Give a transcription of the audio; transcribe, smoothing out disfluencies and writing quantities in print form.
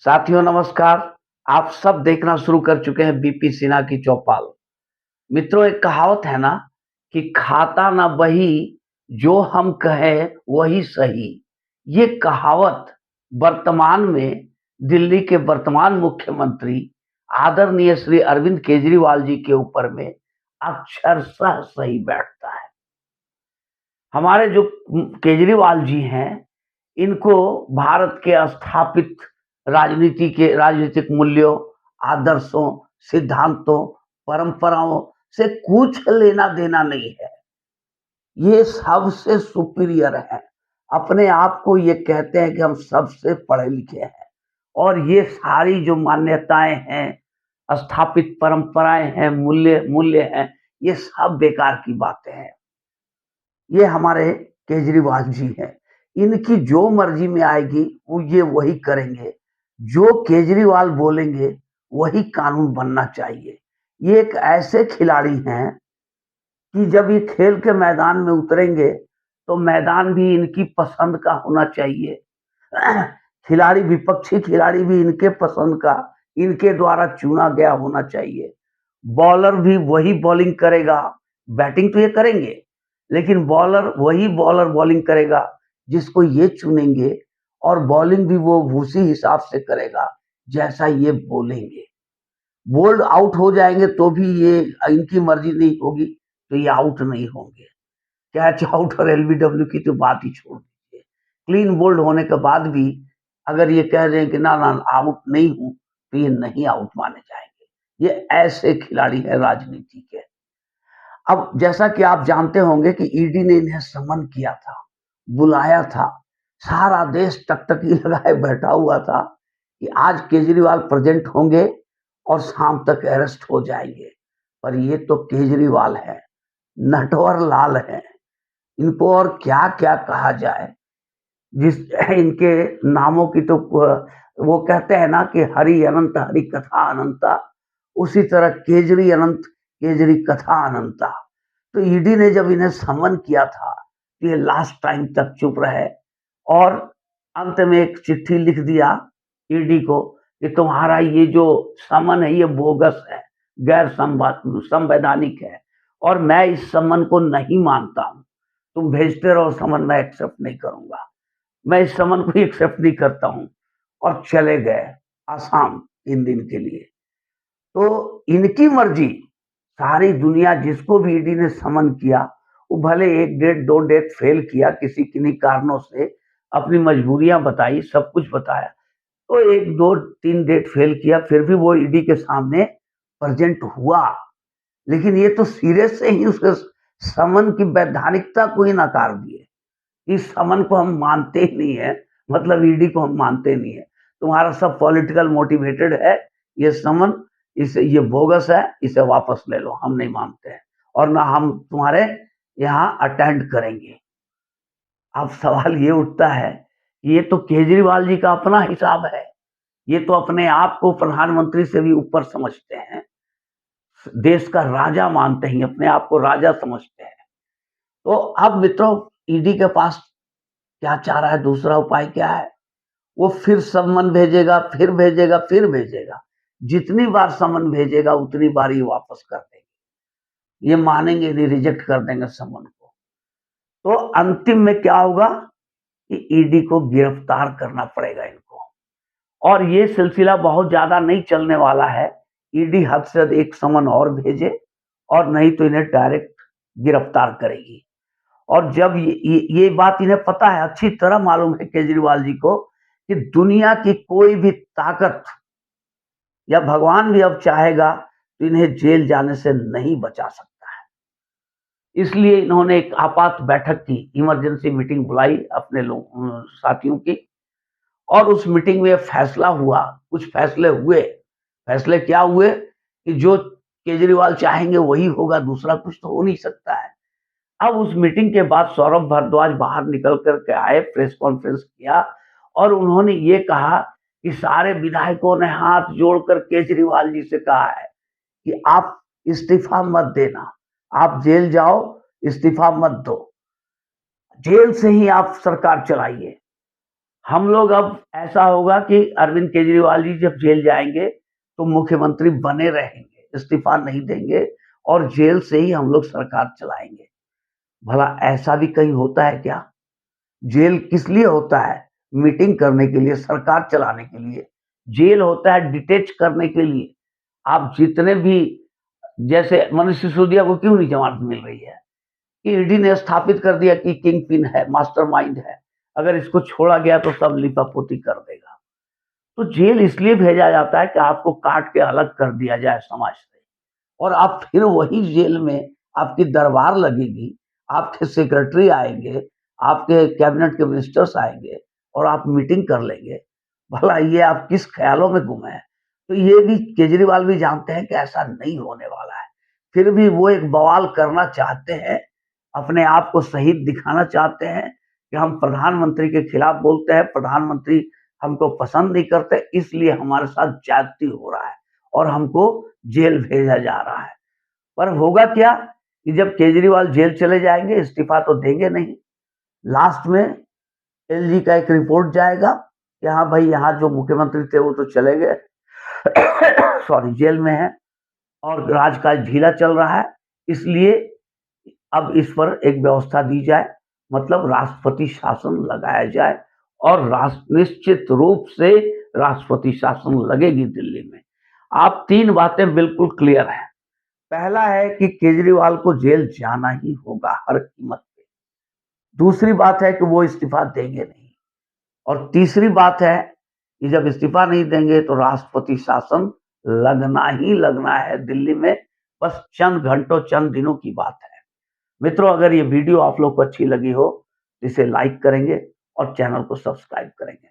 साथियों नमस्कार। आप सब देखना शुरू कर चुके हैं बीपी सिन्हा की चौपाल। मित्रों, एक कहावत है ना कि खाता ना बही, जो हम कहें वही सही। ये कहावत वर्तमान में दिल्ली के वर्तमान मुख्यमंत्री आदरणीय श्री अरविंद केजरीवाल जी के ऊपर में अक्षरशः सही बैठता है। हमारे जो केजरीवाल जी हैं, इनको भारत के स्थापित राजनीतिक मूल्यों, आदर्शों, सिद्धांतों, परंपराओं से कुछ लेना-देना नहीं है। ये सबसे सुपीरियर हैं। अपने आप को ये कहते हैं कि हम सबसे पढ़े-लिखे हैं और ये सारी जो मान्यताएँ हैं, स्थापित परंपराएँ हैं, मूल्य मूल्य हैं, ये सब बेकार की बातें हैं। ये हमारे केजरीवाल जी हैं। इनकी जो मर्जी में आएगी वो ये वही करेंगे। जो केजरीवाल बोलेंगे वही कानून बनना चाहिए। ये एक ऐसे खिलाड़ी हैं कि जब ये खेल के मैदान में उतरेंगे तो मैदान भी इनकी पसंद का होना चाहिए। खिलाड़ी विपक्षी खिलाड़ी भी इनके पसंद का, इनके द्वारा चुना गया होना चाहिए। बॉलर भी वही बॉलिंग करेगा, बैटिंग तो ये करेंगे, लेकिन बॉलर वही बॉलर बॉलिंग करेगा जिसको ये चुनेंगे और बॉलिंग भी वो उसी हिसाब से करेगा जैसा ये बोलेंगे। बोल्ड आउट हो जाएँगे तो भी ये इनकी मर्ज़ी नहीं होगी तो ये आउट नहीं होंगे। कैच आउट और एलबीडब्ल्यू की तो बात ही छोड़ दीजिए। क्लीन बोल्ड होने के बाद भी अगर ये कह रहे हैं कि ना आउट नहीं हूँ, तो ये नहीं आउट माने जाएँगे। ये ऐसे खिलाड़ी हैं राजनीति के। अब जैसा कि आप जानते होंगे कि ईडी ने इन्हें समन किया था, बुलाया था। सारा देश टकटकी लगाए बैठा हुआ था कि आज केजरीवाल प्रेज़ेंट होंगे और शाम तक अरेस्ट हो जाएँगे। पर ये तो केजरीवाल हैं, नटवर लाल हैं। इनको और क्या-क्या कहा जाए। जिस इनके नामों की तो वो कहते हैं ना कि हरि अनंत हरि कथा अनंता, उसी तरह केजरी अनंत केजरी कथा अनंता। तो ईडी ने जब इन्हें समन किया था, ये लास्ट टाइम तक चुप रहे और अंत में एक चिट्ठी लिख दिया ईडी को कि तुम्हारा ये जो समन है ये बोगस है, गैर संवैधानिक है और मैं इस समन को नहीं मानता हूँ। तुम भेजते रहो समन, मैं एक्सेप्ट नहीं करूँगा। मैं इस समन को एक्सेप्ट नहीं करता हूँ और चले गए आसाम 3 दिन के लिए। तो इनकी मर्जी, सारी दुनिया जिसको भी ईडी ने समन किया, वो भले 1 डेट 2 डेट फेल किया किसी किन्हीं कारणों से, अपनी मजबूरियाँ बताई, सब कुछ बताया। तो 1, 2, 3 डेट फेल किया, फिर भी वो ईडी के सामने प्रेज़ेंट हुआ। लेकिन ये तो सिरे से ही उसके समन की वैधानिकता को ही नकार दिए। इस समन को हम मानते ही नहीं है, मतलब ईडी को हम मानते नहीं है। तुम्हारा सब पॉलिटिकल मोटिवेटेड है, ये समन इसे ये बोगस है, इसे वापस ले लो, हम नहीं मानते हैं और ना हम तुम्हारे यहाँ अटेंड करेंगे। अब सवाल ये उठता है, ये तो केजरीवाल जी का अपना हिसाब है। ये तो अपने आप को प्रधानमंत्री से भी ऊपर समझते हैं। देश का राजा मानते हैं, अपने आप को राजा समझते हैं। तो अब मित्रों, ईडी के पास क्या चाह रहा है, दूसरा उपाय क्या है? वो फिर समन भेजेगा, फिर भेजेगा, फिर भेजेगा। जितनी बार समन भेजेगा उतनी बार ये वापस कर देंगे। ये मानेंगे नहीं, रिजेक्ट कर देंगे समन को। तो अंतिम में क्या होगा कि ईडी को गिरफ्तार करना पड़ेगा इनको और ये सिलसिला बहुत ज़्यादा नहीं चलने वाला है। ईडी हद से हद एक समन और भेजे और नहीं तो इन्हें डायरेक्ट गिरफ्तार करेगी। और जब ये बात इन्हें पता है, अच्छी तरह मालूम है केजरीवाल जी को कि दुनिया की कोई भी ताकत या भगवान भी अब चाहेगा तो इन्हें जेल जाने से नहीं बचा सकता है। इसलिए इन्होंने एक आपात बैठक की, इमरजेंसी मीटिंग बुलाई अपने साथियों की और उस मीटिंग में फैसला हुआ, कुछ फैसले हुए। फैसले क्या हुए कि जो केजरीवाल चाहेंगे वही होगा, दूसरा कुछ तो हो नहीं सकता है। अब उस मीटिंग के बाद सौरभ भारद्वाज बाहर निकल कर के आए, प्रेस कॉन्फ्रेंस किया और उन्होंने ये कहा कि सारे विधायकों ने हाथ जोड़कर केजरीवाल जी से कहा है कि आप इस्तीफा मत देना, आप जेल जाओ, इस्तीफा मत दो, जेल से ही आप सरकार चलाइए। हम लोग अब ऐसा होगा कि अरविंद केजरीवाल जी जब जेल जाएंगे तो मुख्यमंत्री बने रहेंगे, इस्तीफा नहीं देंगे और जेल से ही हम लोग सरकार चलाएंगे। भला ऐसा भी कहीं होता है क्या? जेल किस लिए होता है? मीटिंग करने के लिए, सरकार चलाने के लिए। जेल होता है डिटेच करने के लिए। आप जितने भी, जैसे मनीष सिसोदिया को क्यों नहीं जमानत मिल रही है? कि ईडी ने स्थापित कर दिया कि किंग पिन है, मास्टरमाइंड है, अगर इसको छोड़ा गया तो सब लिपापोती कर देगा। तो जेल इसलिए भेजा जाता है कि आपको काट के अलग कर दिया जाए समाज से, और आप फिर वही जेल में आपकी दरबार लगेगी, आपके सेक्रेटरी आएंगे, आपके कैबिनेट के मिनिस्टर्स आएंगे और आप मीटिंग कर लेंगे। भला ये आप किस ख्यालों में गुम हैं? तो ये भी केजरीवाल भी जानते हैं कि ऐसा नहीं होने वाला है, फिर भी वो एक बवाल करना चाहते हैं, अपने आप को शहीद दिखाना चाहते हैं कि हम प्रधानमंत्री के खिलाफ बोलते हैं, प्रधानमंत्री हमको पसंद नहीं करते, इसलिए हमारे साथ ज्यादती हो रहा है और हमको जेल भेजा जा रहा है। पर होगा क्या कि जब केजरीवाल जेल चले जाएंगे, इस्तीफा तो देंगे नहीं, लास्ट में एलजी का एक रिपोर्ट जाएगा कि हाँ भाई, यहाँ जो मुख्यमंत्री थे वो तो चले गए, सॉरी, जेल में है और राजकाज ढीला चल रहा है, इसलिए अब इस पर एक व्यवस्था दी जाए, मतलब राष्ट्रपति शासन लगाया जाए और निश्चित रूप से राष्ट्रपति शासन लगेगी दिल्ली में। आप तीन बातें बिल्कुल क्लियर हैं। पहला है कि केजरीवाल को जेल जाना ही होगा हर कीमत पे। दूसरी बात है कि वो इस्तीफा देंगे नहीं, और तीसरी बात है कि जब इस्तीफा नहीं देंगे तो राष्ट्रपति शासन लगना ही लगना है दिल्ली में। बस चंद घंटों, चंद दिनों की बात है। मित्रों, अगर ये वीडियो आप लोग को अच्छी लगी हो तो इसे लाइक करेंगे और चैनल को सब्सक्राइब करेंगे।